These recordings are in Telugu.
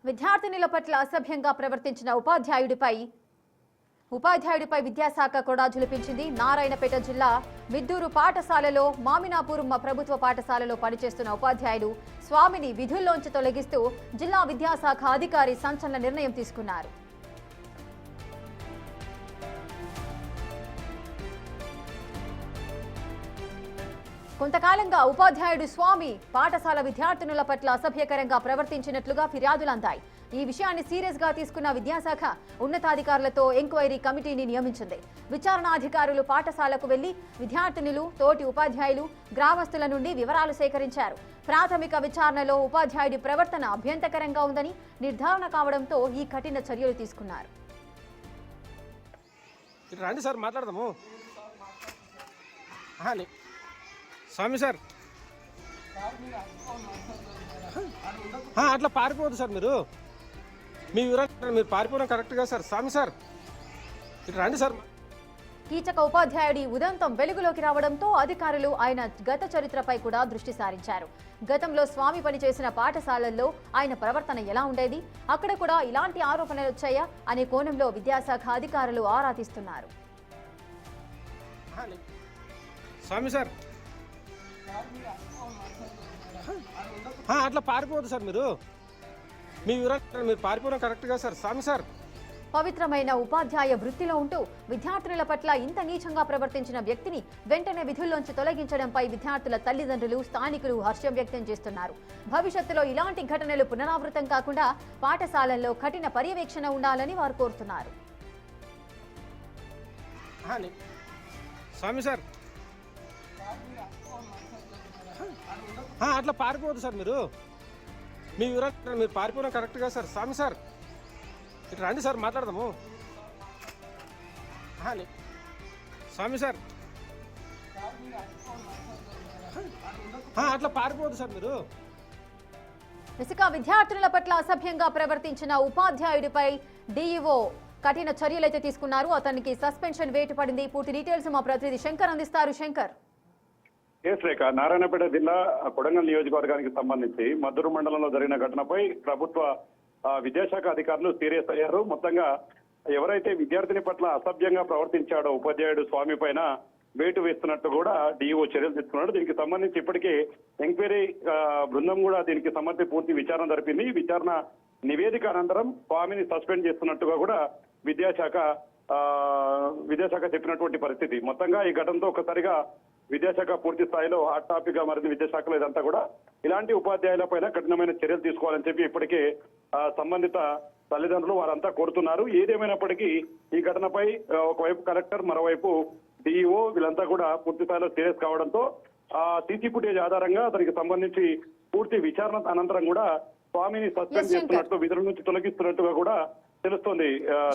విద్యార్థినుల పట్ల అసభ్యంగా ప్రవర్తించిన ఉపాధ్యాయుడిపై విద్యాశాఖ కూడా జులిపించింది. నారాయణపేట జిల్లా మిద్దూరు పాఠశాలలో మామినాపూర్ ప్రభుత్వ పాఠశాలలో పనిచేస్తున్న ఉపాధ్యాయుడు స్వామిని విధుల్లోంచి తొలగిస్తూ జిల్లా విద్యాశాఖ అధికారి సంచలన నిర్ణయం తీసుకున్నారు. కొంతకాలంగా ఉపాధ్యాయుడు స్వామి పాఠశాల విద్యార్థినుల పట్ల అసభ్యకరంగా ప్రవర్తించినట్లుగా ఫిర్యాదులు అందాయి. ఈ విషయాన్ని సీరియస్ గా తీసుకున్న విద్యాశాఖ ఉన్నతాధికారులతో ఎంక్వైరీ కమిటీని నియమించింది. విచారణాధికారులు పాఠశాలకు వెళ్లి విద్యార్థినులు, తోటి ఉపాధ్యాయులు, గ్రామస్తుల నుండి వివరాలు సేకరించారు. ప్రాథమిక విచారణలో ఉపాధ్యాయుడి ప్రవర్తన అభ్యంతరకరంగా ఉందని నిర్ధారణ కావడంతో ఈ కఠిన చర్యలు తీసుకున్నారు. స్వామి సార్ అట్లా పారిపోవద్దు సార్, మీ వివరాలు మీరు పారిపోవడం కరెక్ట్గా సార్. స్వామి సార్ ఇట్లా రండి సార్. కీచక ఉపాధ్యాయుడి ఉదంతం వెలుగులోకి రావడంతో అధికారులు ఆయన గత చరిత్రపై కూడా దృష్టి సారించారు. గతంలో స్వామి పనిచేసిన పాఠశాలల్లో ఆయన ప్రవర్తన ఎలా ఉండేది, అక్కడ కూడా ఇలాంటి ఆరోపణలు వచ్చాయా అనే కోణంలో విద్యాశాఖ అధికారులు ఆరా తీస్తున్నారు. స్వామి సార్ అట్లా పారిపోవద్దు సార్, మీ వివరాలు మీరు పారిపోవడం కరెక్ట్గా సార్. స్వామి సార్ పవిత్రమైన ఉపాధ్యాయ వృత్తిలో ఉంటూ విద్యార్థుల పట్ల ఇంత నీచంగా ప్రవర్తించిన వ్యక్తిని వెంటనే విధుల్లోంచి తొలగించడంపై విద్యార్థుల తల్లిదండ్రులు, స్థానికులు హర్షం వ్యక్తం చేస్తున్నారు. భవిష్యత్తులో ఇలాంటి ఘటనలు పునరావృతం కాకుండా పాఠశాలల్లో కఠిన పర్యవేక్షణ ఉండాలని వారు కోరుతున్నారు. స్వామి సార్ అట్లా పారిపోవద్దు సార్, మీ వివరాలు మీరు పారిపోవడం కరెక్ట్గా సార్. స్వామి సార్ ఇట్లా రండి సార్, మాట్లాడదాము. స్వామి సార్ అట్లా పారిపోవద్దు సార్, ఇసుక విద్యార్థుల పట్ల అసభ్యంగా ప్రవర్తించిన ఉపాధ్యాయుడిపై డీఈఓ కఠిన చర్యలైతే తీసుకున్నారు. అతనికి సస్పెన్షన్ వేటు పడింది. పూర్తి డీటెయిల్స్ మా ప్రతినిధి శంకర్ అందిస్తారు. శంకర్. రేఖ, నారాయణపేట జిల్లా కొడంగల్ నియోజకవర్గానికి సంబంధించి మద్దూరు మండలంలో జరిగిన ఘటనపై ప్రభుత్వ విద్యాశాఖ అధికారులు సీరియస్ అయ్యారు. మొత్తంగా ఎవరైతే విద్యార్థిని పట్ల అసభ్యంగా ప్రవర్తించాడో ఉపాధ్యాయుడు స్వామి పైన వేటు వేస్తున్నట్టు కూడా డీఓ చర్యలు తీసుకున్నాడు. దీనికి సంబంధించి ఇప్పటికే ఎంక్వైరీ బృందం కూడా దీనికి సంబంధించి పూర్తి విచారణ జరిపింది. విచారణ నివేదిక అనంతరం స్వామిని సస్పెండ్ చేస్తున్నట్టుగా కూడా విద్యాశాఖ చెప్పినటువంటి పరిస్థితి. మొత్తంగా ఈ ఘటనతో ఒకసారిగా విద్యాశాఖ పూర్తి స్థాయిలో హాట్ టాపిక్ గా మారింది. విద్యాశాఖలో ఇదంతా కూడా ఇలాంటి ఉపాధ్యాయుల పైన కఠినమైన చర్యలు తీసుకోవాలని చెప్పి ఇప్పటికే సంబంధిత తల్లిదండ్రులు వారంతా కోరుతున్నారు. ఏదేమైనప్పటికీ ఈ ఘటనపై ఒకవైపు కలెక్టర్, మరోవైపు డిఈఓ వీళ్ళంతా కూడా పూర్తి స్థాయిలో సీరియస్ కావడంతో సీసీ ఫుటేజ్ ఆధారంగా దానికి సంబంధించి పూర్తి విచారణ అనంతరం కూడా స్వామిని సస్పెండ్ చేస్తున్నట్టు, విధుల నుంచి తొలగిస్తున్నట్టుగా కూడా తెలుస్తోంది.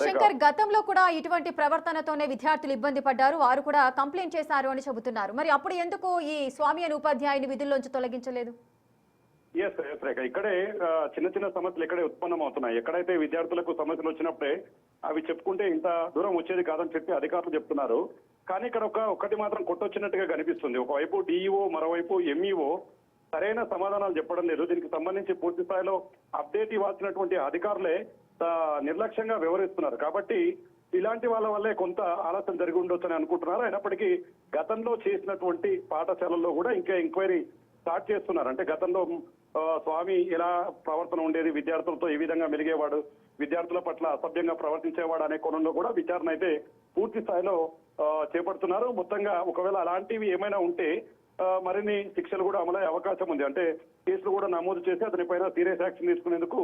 శంకర్, గతంలో కూడా ఇటువంటి ప్రవర్తనతోనే విద్యార్థులు ఇబ్బంది పడ్డారు, వారు కూడా కంప్లైంట్ చేశారు అని చెబుతున్నారు. మరి అప్పుడు ఎందుకు ఈ స్వామి అనే ఉపాధ్యాయుని విధుల్లోంచి తొలగించలేదు? రేఖ, ఇక్కడే చిన్న చిన్న సమస్యలు ఇక్కడే ఉత్పన్నం అవుతున్నాయి. ఎక్కడైతే విద్యార్థులకు సమస్యలు వచ్చినప్పుడే అవి చెప్పుకుంటే ఇంత దూరం వచ్చేది కాదని చెప్పి అధికారులు చెప్తున్నారు. కానీ ఇక్కడ ఒకటి మాత్రం కొట్టొచ్చినట్టుగా కనిపిస్తుంది. ఒకవైపు డిఈఓ, మరోవైపు ఎంఈఓ సరైన సమాధానాలు చెప్పడం లేదు. దీనికి సంబంధించి పూర్తి స్థాయిలో అప్డేట్ ఇవ్వాల్సినటువంటి అధికారులే నిర్లక్ష్యంగా వ్యవహరిస్తున్నారు. కాబట్టి ఇలాంటి వాళ్ళ వల్లే కొంత ఆలస్యం జరిగి ఉండొచ్చని అనుకుంటున్నారు. అయినప్పటికీ గతంలో చేసినటువంటి పాఠశాలల్లో కూడా ఇంకా ఎంక్వైరీ స్టార్ట్ చేస్తున్నారు. అంటే గతంలో స్వామి ఎలా ప్రవర్తన ఉండేది, విద్యార్థులతో ఏ విధంగా మెలిగేవాడు, విద్యార్థుల పట్ల అసభ్యంగా ప్రవర్తించేవాడు అనే కోణంలో కూడా విచారణ అయితే పూర్తి స్థాయిలో చేపడుతున్నారు. మొత్తంగా ఒకవేళ అలాంటివి ఏమైనా ఉంటే మరిన్ని శిక్షలు కూడా అమలయ్యే అవకాశం ఉంది. అంటే కేసులు కూడా నమోదు చేసి అతనిపైన సీరియస్ యాక్షన్ తీసుకునేందుకు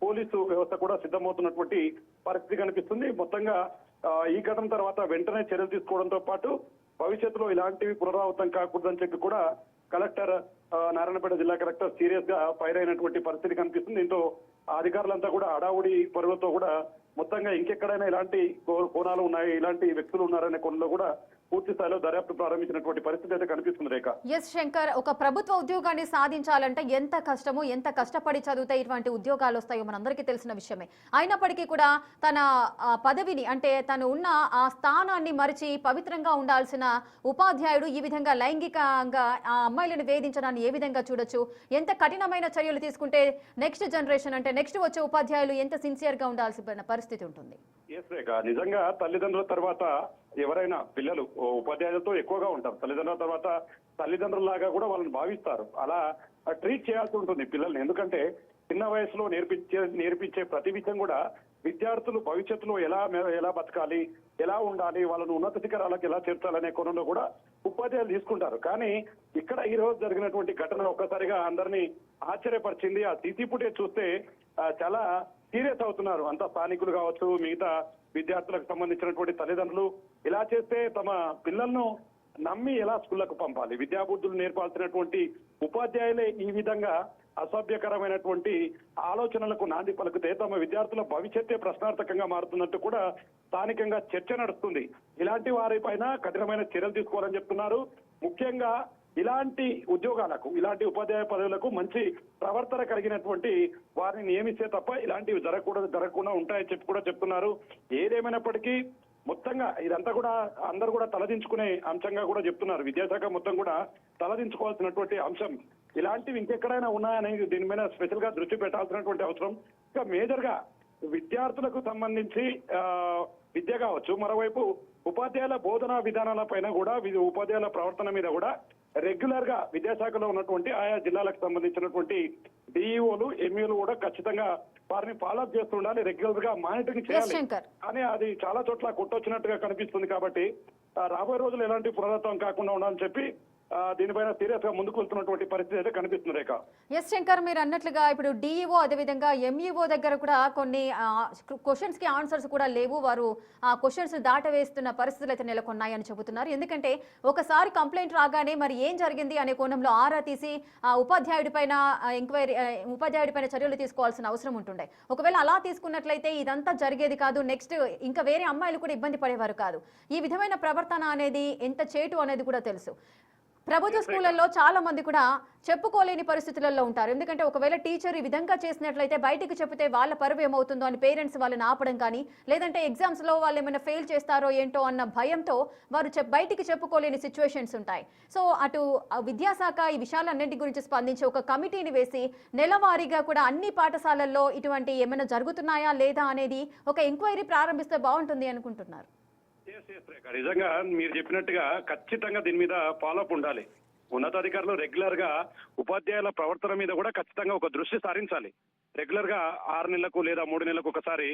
పోలీసు వ్యవస్థ కూడా సిద్ధమవుతున్నటువంటి పరిస్థితి కనిపిస్తుంది. మొత్తంగా ఈ ఘటన తర్వాత వెంటనే చర్యలు తీసుకోవడంతో పాటు భవిష్యత్తులో ఇలాంటివి పునరావృతం కాకూడదని చెప్పి కూడా కలెక్టర్, నారాయణపేట జిల్లా కలెక్టర్ సీరియస్ గా ఫైర్ అయినటువంటి పరిస్థితి కనిపిస్తుంది. దీంతో అధికారులంతా కూడా హడావుడి పరుగులతో కూడా మొత్తంగా ఇంకెక్కడైనా ఇలాంటి కోణాలు ఉన్నాయి, ఇలాంటి వ్యక్తులు ఉన్నారనే కోణంలో కూడా పూర్తి స్థాయిలో దర్యాప్తు ప్రారంభించినటువంటి పరిస్థితి అయితే కనిపిస్తుంది రేఖ. ఎస్ శంకర్, ఒక ప్రభుత్వ ఉద్యోగాన్ని సాధించాలంటే ఎంత కష్టమో, ఎంత కష్టపడి చదివితే ఇటువంటి ఉద్యోగాలు వస్తాయో మనందరికీ తెలిసిన విషయమే. అయినప్పటికీ కూడా తన పదవిని, అంటే తను ఉన్న ఆ స్థానాన్ని మరిచి పవిత్రంగా ఉండాల్సిన ఉపాధ్యాయుడు ఈ విధంగా లైంగికంగా ఆ అమ్మాయిలను వేధించడాన్ని ఏ విధంగా చూడొచ్చు? ఎంత కఠినమైన చర్యలు తీసుకుంటే నెక్స్ట్ జనరేషన్, అంటే నెక్స్ట్ వచ్చే ఉపాధ్యాయులు ఎంత సిన్సియర్ గా ఉండాల్సిన పరిస్థితి ఉంటుంది? ఎస్ రేఖ, నిజంగా తల్లిదండ్రుల తర్వాత ఎవరైనా పిల్లలు ఉపాధ్యాయులతో ఎక్కువగా ఉంటారు. తల్లిదండ్రుల తర్వాత తల్లిదండ్రులాగా కూడా వాళ్ళని భావిస్తారు. అలా ట్రీట్ చేయాల్సి ఉంటుంది పిల్లల్ని. ఎందుకంటే చిన్న వయసులో నేర్పించే ప్రతి విషయం కూడా విద్యార్థులు భవిష్యత్తులో ఎలా బతకాలి, ఎలా ఉండాలి, వాళ్ళను ఉన్నత శిఖరాలకు ఎలా చేర్చాలనే కోణంలో కూడా ఉపాధ్యాయులు తీసుకుంటారు. కానీ ఇక్కడ ఈ రోజు జరిగినటువంటి ఘటన ఒక్కసారిగా అందరినీ ఆశ్చర్యపరిచింది. ఆ సీసీ ఫుటేజ్ చూస్తే చాలా సీరియస్ అవుతున్నారు. అంతా స్థానికులు కావచ్చు, మిగతా విద్యార్థులకు సంబంధించినటువంటి తల్లిదండ్రులు. ఇలా చేస్తే తమ పిల్లలను నమ్మి ఎలా స్కూళ్లకు పంపాలి? విద్యాబుద్ధులు నేర్పాల్సినటువంటి ఉపాధ్యాయులే ఈ విధంగా అసభ్యకరమైనటువంటి ఆలోచనలకు నాంది పలికితే తమ విద్యార్థుల భవిష్యత్తే ప్రశ్నార్థకంగా మారుతున్నట్టు కూడా స్థానికంగా చర్చ నడుస్తుంది. ఇలాంటి వారిపైన కఠినమైన చర్యలు తీసుకోవాలని చెప్తున్నారు. ముఖ్యంగా ఇలాంటి ఉద్యోగాలకు, ఇలాంటి ఉపాధ్యాయ పదవులకు మంచి ప్రవర్తన కలిగినటువంటి వారిని నియమిస్తే తప్ప ఇలాంటివి జరగకుండా ఉంటాయని చెప్పి కూడా చెప్తున్నారు. ఏదేమైనప్పటికీ మొత్తంగా ఇదంతా కూడా అందరూ కూడా తలదించుకునే అంశంగా కూడా చెప్తున్నారు. విద్యాశాఖ మొత్తం కూడా తలదించుకోవాల్సినటువంటి అంశం. ఇలాంటివి ఇంకెక్కడైనా ఉన్నాయని దీని మీద స్పెషల్ గా దృష్టి పెట్టాల్సినటువంటి అవసరం. ఇంకా మేజర్ గా విద్యార్థులకు సంబంధించి విద్య కావచ్చు, మరోవైపు ఉపాధ్యాయుల బోధనా విధానాల పైన కూడా, ఉపాధ్యాయుల ప్రవర్తన మీద కూడా రెగ్యులర్ గా విద్యాశాఖలో ఉన్నటువంటి ఆయా జిల్లాలకు సంబంధించినటువంటి డిఈఓలు, ఎంఈఓలు కూడా ఖచ్చితంగా వారిని ఫాలోఅప్ చేస్తుండాలి, రెగ్యులర్ గా మానిటరింగ్ చేయాలి. కానీ అది చాలా చోట్ల కొట్టొచ్చినట్టుగా కనిపిస్తుంది. కాబట్టి రాబోయే రోజులు ఎలాంటి పునరావృతం కాకుండా ఉండాలని చెప్పి దీనిపైన సీరియస్ గా ముందుకు వెళ్తున్నటువంటి పరిస్థితి అయితే కనిపిస్తుంది రేఖ. ఎస్ శంకర్, మీరు అన్నట్లుగా ఇప్పుడు డిఈఓ అదేవిధంగా ఎంఈఓ దగ్గర కూడా కొన్ని క్వశ్చన్స్ కి ఆన్సర్స్ కూడా లేవు. వారు ఆ క్వశ్చన్స్ దాటవేస్తున్న పరిస్థితులు అయితే నెలకొన్నాయని చెబుతున్నారు. ఎందుకంటే ఒకసారి కంప్లైంట్ రాగానే మరి ఏం జరిగింది అనే కోణంలో ఆరా తీసి ఉపాధ్యాయుడిపైన ఉపాధ్యాయుడిపైన చర్యలు తీసుకోవాల్సిన అవసరం ఉంటుండే. ఒకవేళ అలా తీసుకున్నట్లయితే ఇదంతా జరిగేది కాదు. నెక్స్ట్ ఇంకా వేరే అమ్మాయిలు కూడా ఇబ్బంది పడేవారు కాదు. ఈ విధమైన ప్రవర్తన అనేది ఎంత చేటు అనేది కూడా తెలుసు. ప్రభుత్వ స్కూళ్లలో చాలా మంది కూడా చెప్పుకోలేని పరిస్థితులలో ఉంటారు. ఎందుకంటే ఒకవేళ టీచర్ ఈ విధంగా చేసినట్లయితే బయటికి చెప్తే వాళ్ళ పరువు ఏమవుతుందో అని పేరెంట్స్ వాళ్ళని ఆపడం కానీ, లేదంటే ఎగ్జామ్స్ లో వాళ్ళు ఏమైనా ఫెయిల్ చేస్తారో ఏంటో అన్న భయంతో వారు బయటికి చెప్పుకోలేని సిచ్యువేషన్స్ ఉంటాయి. సో అటు విద్యాశాఖ ఈ విషయాలన్నింటి గురించి స్పందించి ఒక కమిటీని వేసి నెలవారీగా కూడా అన్ని పాఠశాలల్లో ఇటువంటి ఏమైనా జరుగుతున్నాయా లేదా అనేది ఒక ఎంక్వైరీ ప్రారంభిస్తే బాగుంటుంది అనుకుంటున్నారు. నిజంగా మీరు చెప్పినట్టుగా ఖచ్చితంగా దీని మీద ఫాలోఅప్ ఉండాలి. ఉన్నతాధికారులు రెగ్యులర్ గా ఉపాధ్యాయుల ప్రవర్తన మీద కూడా ఖచ్చితంగా ఒక దృష్టి సారించాలి. రెగ్యులర్ గా 6 నెలలకు లేదా 3 నెలలకు ఒకసారి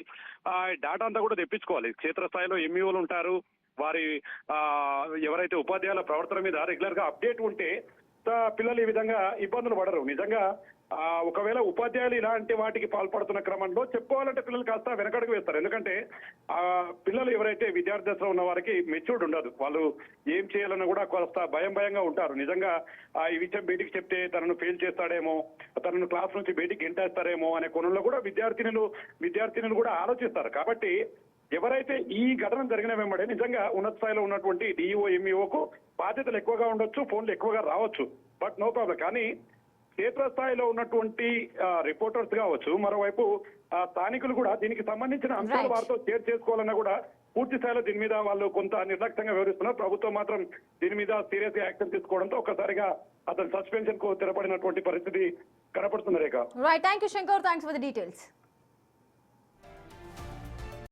ఆ డేటా అంతా కూడా తెప్పించుకోవాలి. క్షేత్రస్థాయిలో ఎంఈఓలు ఉంటారు. వారి ఎవరైతే ఉపాధ్యాయుల ప్రవర్తన మీద రెగ్యులర్ గా అప్డేట్ ఉంటే పిల్లలు ఈ విధంగా ఇబ్బందులు పడరు. నిజంగా ఒకవేళ ఉపాధ్యాయులు ఇలాంటి వాటికి పాల్పడుతున్న క్రమంలో చెప్పుకోవాలంటే పిల్లలు కాస్త వెనకడుగు వేస్తారు. ఎందుకంటే పిల్లలు ఎవరైతే విద్యార్థి దశలో ఉన్న వారికి మెచ్యూర్డ్ ఉండదు. వాళ్ళు ఏం చేయాలన్నా కూడా కాస్త భయంగా ఉంటారు. నిజంగా ఈ విషయం బయటికి చెప్తే తనను ఫెయిల్ చేస్తాడేమో, తనను క్లాస్ నుంచి బయటికి గెంటేస్తారేమో అనే కోణంలో కూడా విద్యార్థినులు కూడా ఆలోచిస్తారు. కాబట్టి ఎవరైతే ఈ ఘటన జరిగిన వెంబడే నిజంగా ఉన్నత స్థాయిలో ఉన్నటువంటి డిఈఓ, ఎంఈఓకు బాధ్యతలు ఎక్కువగా ఉండొచ్చు, ఫోన్లు ఎక్కువగా రావచ్చు, బట్ నో ప్రాబ్లం. కానీ క్షేత్రస్థాయిలో ఉన్నటువంటి రిపోర్టర్స్ కావచ్చు, మరోవైపు స్థానికులు కూడా దీనికి సంబంధించిన అంశాలు వారితో షేర్ చేసుకోవాలన్నా కూడా పూర్తి స్థాయిలో దీని మీద వాళ్ళు కొంత నిర్లక్ష్యంగా వ్యవహరిస్తున్నారు. ప్రభుత్వం మాత్రం దీని మీద సీరియస్ గా యాక్షన్ తీసుకోవడంతో ఒక్కసారిగా అతను సస్పెన్షన్ కు తెరపడినటువంటి పరిస్థితి కనపడుతుంది Rekha. Right, thank you Shankar, thanks for the details.